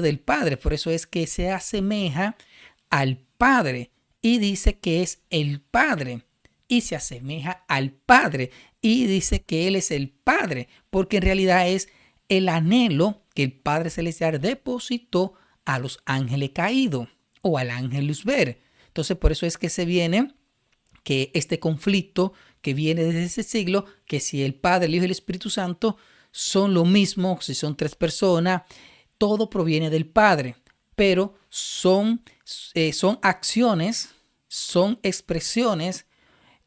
del Padre. Por eso es que se asemeja al Padre y dice que es el Padre. Y se asemeja al Padre y dice que Él es el Padre, porque en realidad es el anhelo que el Padre Celestial depositó a los ángeles caídos o al ángel Luzbel. Entonces por eso es que se viene que este conflicto que viene desde ese siglo, que si el Padre, el Hijo y el Espíritu Santo son lo mismo, si son tres personas, todo proviene del Padre, pero son acciones, son expresiones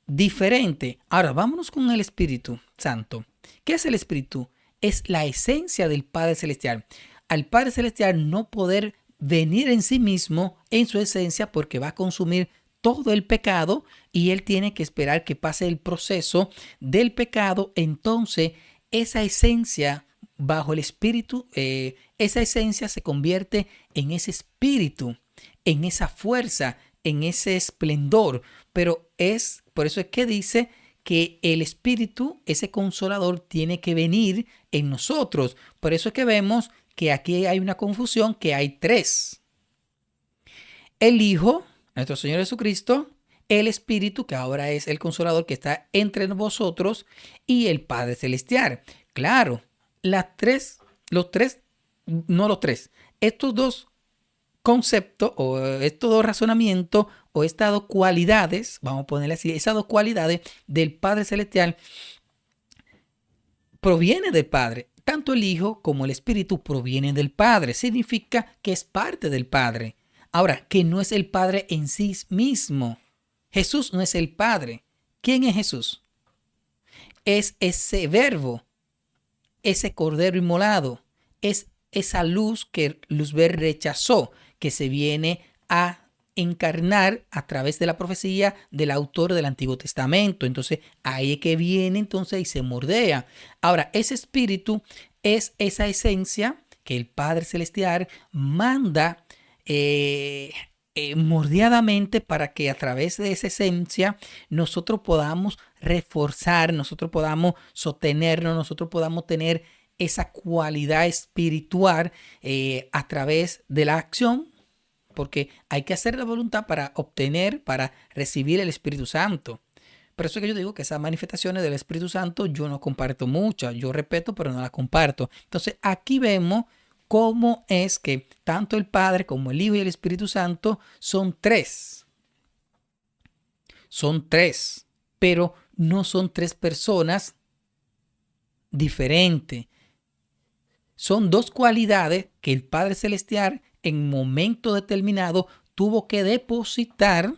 diferentes. Ahora, vámonos con el Espíritu Santo. ¿Qué es el Espíritu? Es la esencia del Padre Celestial. Al Padre Celestial no poder venir en sí mismo, en su esencia, porque va a consumir todo el pecado y él tiene que esperar que pase el proceso del pecado. Entonces, esa esencia bajo el Espíritu, esa esencia se convierte en ese espíritu, en esa fuerza, en ese esplendor. Pero es, por eso es que dice que el Espíritu, ese consolador, tiene que venir en nosotros. Por eso es que vemos que aquí hay una confusión, que hay tres. El Hijo, nuestro Señor Jesucristo, el Espíritu, que ahora es el consolador que está entre vosotros, y el Padre Celestial. Claro, estos dos conceptos o estos dos razonamientos o estas dos cualidades, vamos a ponerle así, esas dos cualidades del Padre Celestial provienen del Padre. Tanto el Hijo como el Espíritu provienen del Padre. Significa que es parte del Padre. Ahora, que no es el Padre en sí mismo. Jesús no es el Padre. ¿Quién es Jesús? Es ese verbo, ese cordero inmolado, es esa luz que Luzbel rechazó, que se viene a encarnar a través de la profecía del autor del Antiguo Testamento. Entonces ahí es que viene entonces y se mordea. Ahora, ese espíritu es esa esencia que el Padre Celestial manda mordiadamente para que a través de esa esencia nosotros podamos reforzar, nosotros podamos sostenernos, nosotros podamos tener esa cualidad espiritual a través de la acción, porque hay que hacer la voluntad para obtener, para recibir el Espíritu Santo. Por eso es que yo digo que esas manifestaciones del Espíritu Santo yo no comparto muchas, yo respeto pero no las comparto. Entonces aquí vemos cómo es que tanto el Padre como el Hijo y el Espíritu Santo son tres. Son tres, pero no son tres personas diferentes. Son dos cualidades que el Padre Celestial en un momento determinado tuvo que depositar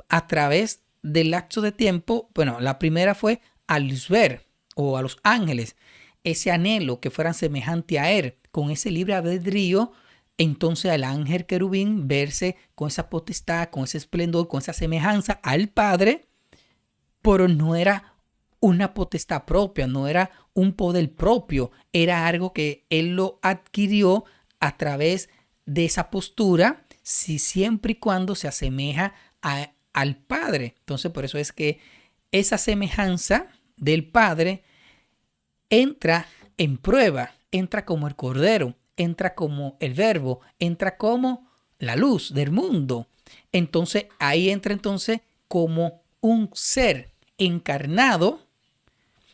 a través del lapso de tiempo. Bueno, la primera fue a Luzbel o a los ángeles, ese anhelo que fueran semejante a él, con ese libre albedrío. Entonces al ángel querubín verse con esa potestad, con ese esplendor, con esa semejanza al Padre, pero no era una potestad propia, no era un poder propio, era algo que él lo adquirió a través de esa postura, si siempre y cuando se asemeja al Padre. Entonces por eso es que esa semejanza del Padre entra en prueba, entra como el Cordero, entra como el Verbo, entra como la luz del mundo. Entonces ahí entra entonces como un ser encarnado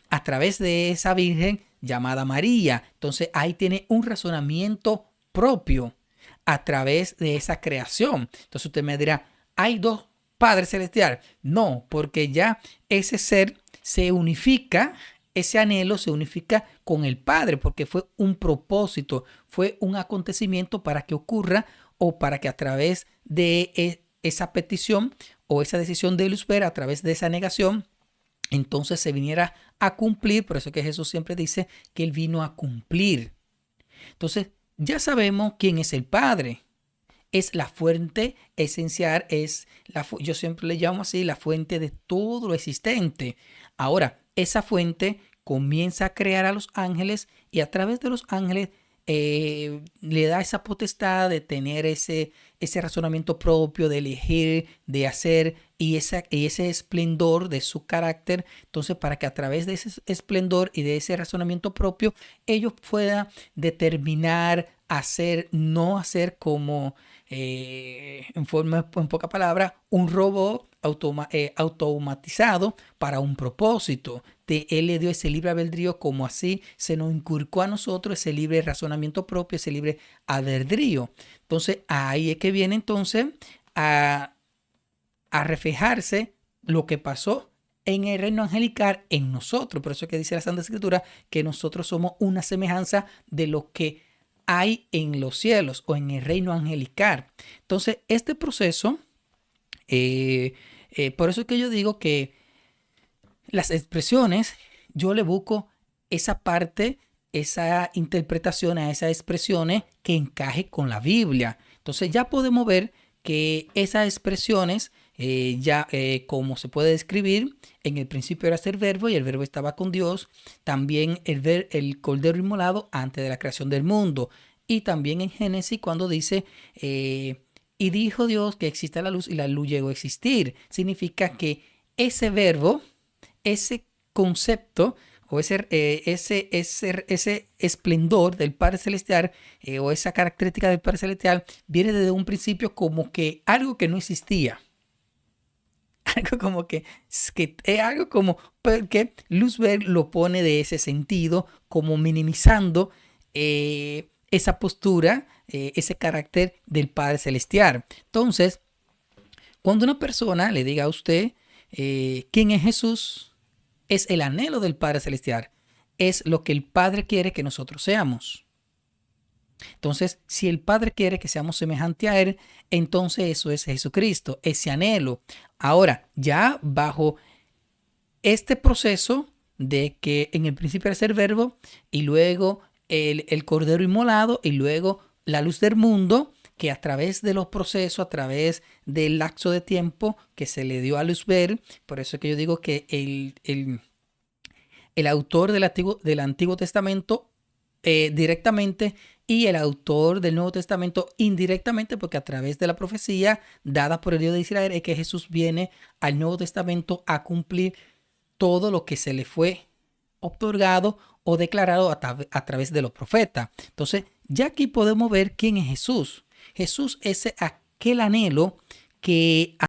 a través de esa Virgen llamada María. Entonces ahí tiene un razonamiento propio a través de esa creación. Entonces usted me dirá, ¿hay dos Padres Celestiales? No, porque ya ese ser se unifica, ese anhelo se unifica con el Padre, porque fue un propósito, fue un acontecimiento para que ocurra o para que a través de esa petición o esa decisión de Luzbel, a través de esa negación, entonces se viniera a cumplir. Por eso es que Jesús siempre dice que Él vino a cumplir. Entonces ya sabemos quién es el Padre. Es la fuente esencial, yo siempre le llamo así, la fuente de todo lo existente. Ahora, esa fuente comienza a crear a los ángeles y a través de los ángeles le da esa potestad de tener ese razonamiento propio, de elegir, de hacer y ese esplendor de su carácter. Entonces, para que a través de ese esplendor y de ese razonamiento propio, ellos puedan determinar, no hacer como, en poca palabra, un robot automatizado para un propósito. Él le dio ese libre albedrío, como así se nos inculcó a nosotros ese libre razonamiento propio, ese libre albedrío. Entonces, ahí es que viene entonces a reflejarse lo que pasó en el reino angelical en nosotros. Por eso es que dice la Santa Escritura que nosotros somos una semejanza de lo que hay en los cielos o en el reino angelical. Entonces, este proceso, por eso es que yo digo que las expresiones, yo le busco esa parte, esa interpretación a esas expresiones que encaje con la Biblia. Entonces ya podemos ver que esas expresiones, como se puede describir, en el principio era ser verbo y el verbo estaba con Dios, también el cordero inmolado antes de la creación del mundo, y también en Génesis cuando dice, y dijo Dios que exista la luz y la luz llegó a existir. Significa que ese verbo, ese concepto o ese esplendor del Padre Celestial, o esa característica del Padre Celestial viene desde un principio como que algo que no existía. Algo como que es algo como que Luzberg lo pone de ese sentido, como minimizando esa postura, ese carácter del Padre Celestial. Entonces, cuando una persona le diga a usted quién es Jesús, es el anhelo del Padre Celestial, es lo que el Padre quiere que nosotros seamos. Entonces, si el Padre quiere que seamos semejantes a Él, entonces eso es Jesucristo, ese anhelo. Ahora, ya bajo este proceso de que en el principio era ser verbo y luego el cordero inmolado y luego la luz del mundo, que a través de los procesos, a través del lapso de tiempo que se le dio a Luzberg, por eso es que yo digo que el autor del Antiguo Testamento directamente y el autor del Nuevo Testamento indirectamente, porque a través de la profecía dada por el Dios de Israel es que Jesús viene al Nuevo Testamento a cumplir todo lo que se le fue otorgado o declarado a través de los profetas. Entonces, ya aquí podemos ver quién es Jesús. Jesús es aquel anhelo que